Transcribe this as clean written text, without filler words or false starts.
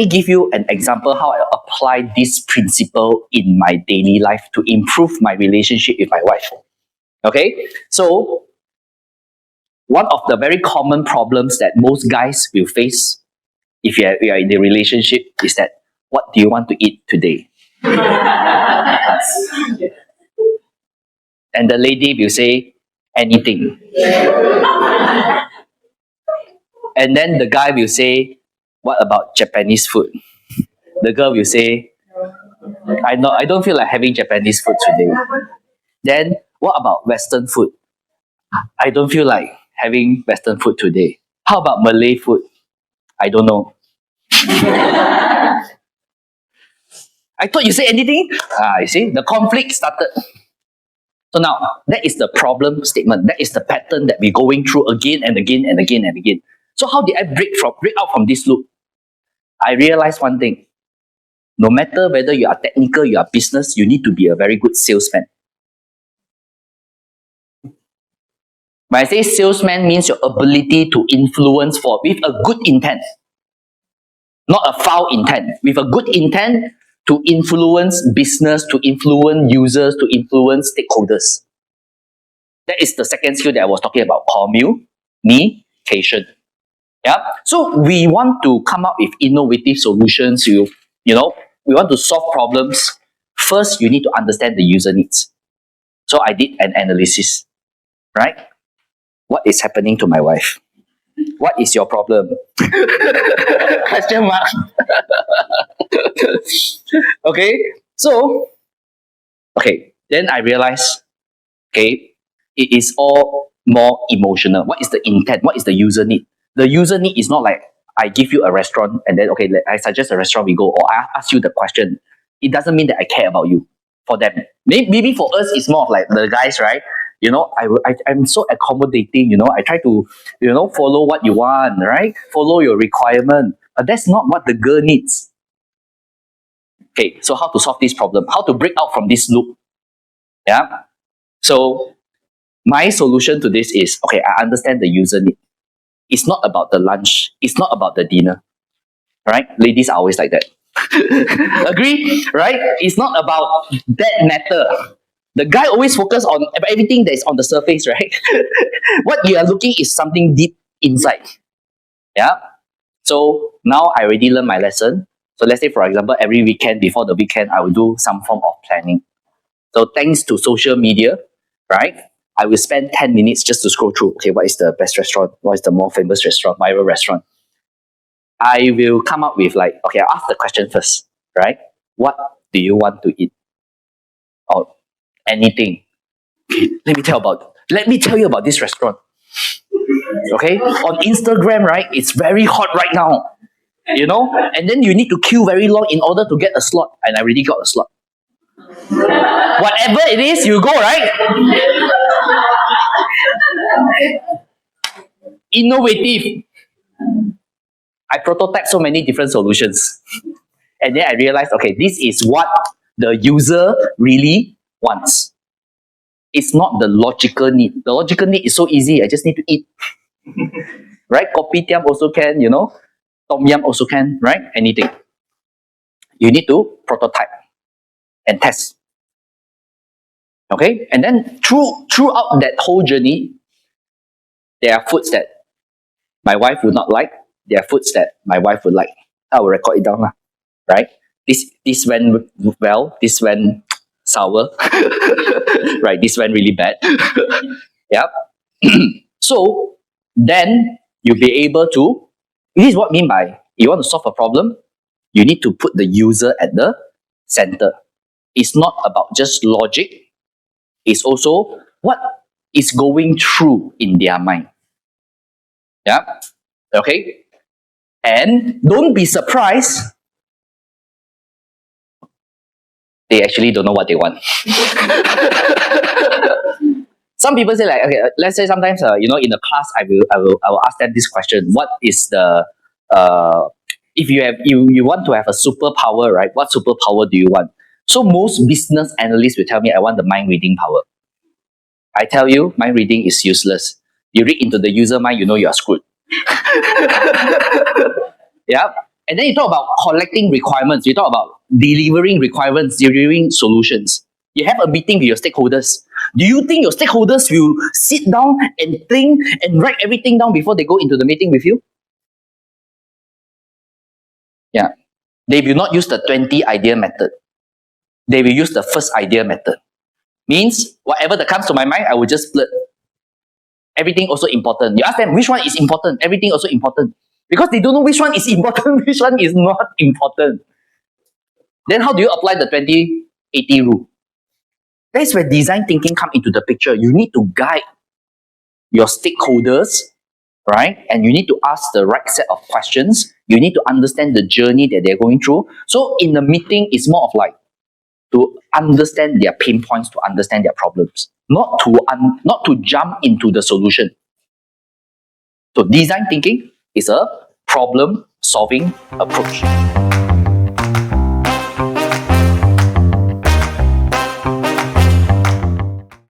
me give you an example how I apply this principle in my daily life to improve my relationship with my wife. Okay, so one of the very common problems that most guys will face if you are in a relationship is that, what do you want to eat today? And the lady will say, anything. And then the guy will say, what about Japanese food? The girl will say, I don't feel like having Japanese food today. Then what about Western food? I don't feel like having Western food today. How about Malay food? I don't know. I thought you said anything. You see, the conflict started. So now, that is the problem statement. That is the pattern that we're going through again and again and again and again. So how did I break out from this loop? I realized one thing. No matter whether you are technical, you are business, you need to be a very good salesman. When I say salesman, means your ability to influence with a good intent. Not a foul intent. With a good intent to influence business, to influence users, to influence stakeholders. That is the second skill that I was talking about, communication. Yeah. So we want to come up with innovative solutions. We want to solve problems. First, you need to understand the user needs. So I did an analysis, right? What is happening to my wife? What is your problem? Question mark. Okay. So, then I realized, it is all more emotional. What is the intent? What is the user need? The user need is not like I give you a restaurant and then, I suggest a restaurant, we go, or I ask you the question. It doesn't mean that I care about you. For them, maybe for us, it's more of like the guys, right? I'm so accommodating, I try to, follow what you want, right? Follow your requirement. But that's not what the girl needs. Okay, so how to solve this problem? How to break out from this loop? Yeah? So, my solution to this is, I understand the user need. It's not about the lunch. It's not about the dinner. Right? Ladies are always like that. Agree? Right? It's not about that matter. The guy always focuses on everything that is on the surface, right? What you are looking is something deep inside. Yeah? So now I already learned my lesson. So let's say, for example, every weekend, before the weekend, I will do some form of planning. So thanks to social media, right? I will spend 10 minutes just to scroll through. What is the best restaurant? What is the more famous restaurant? Viral restaurant? I will come up with I'll ask the question first, right? What do you want to eat? Or anything. Let me tell you about this restaurant. Okay? On Instagram, right? It's very hot right now. And then you need to queue very long in order to get a slot. And I already got a slot. Whatever it is, you go, right? Innovative. I prototyped so many different solutions. And then I realized, this is what the user really wants. It's not the logical need. The logical need is so easy. I just need to eat. Right? Kopitiam also can, Tom Yum also can, right? Anything. You need to prototype and test. Okay? And then throughout that whole journey, there are foods that my wife would not like. There are foods that my wife would like. I will record it down, right? This went well. This went sour. Right? This went really bad. Yeah. So then you'll be able to. This is what I mean by you want to solve a problem. You need to put the user at the center. It's not about just logic. It's also what is going through in their mind. Yeah. Okay. And don't be surprised. They actually don't know what they want. Some people say let's say sometimes in a class I will ask them this question: what is the if you want to have a superpower, right? What superpower do you want? So most business analysts will tell me, I want the mind reading power. I tell you, mind reading is useless. You read into the user mind, you are screwed. Yeah. And then you talk about collecting requirements. You talk about delivering requirements, delivering solutions. You have a meeting with your stakeholders. Do you think your stakeholders will sit down and think and write everything down before they go into the meeting with you? Yeah. They will not use the 20 idea method. They will use the first idea method. Means whatever that comes to my mind, I will just split. Everything also important. You ask them which one is important, everything also important. Because they don't know which one is important, which one is not important. Then how do you apply the 20-80 rule? That's where design thinking comes into the picture. You need to guide your stakeholders, right? And you need to ask the right set of questions. You need to understand the journey that they're going through. So in the meeting, it's more of like to understand their pain points, to understand their problems, not to jump into the solution. So design thinking is a problem-solving approach.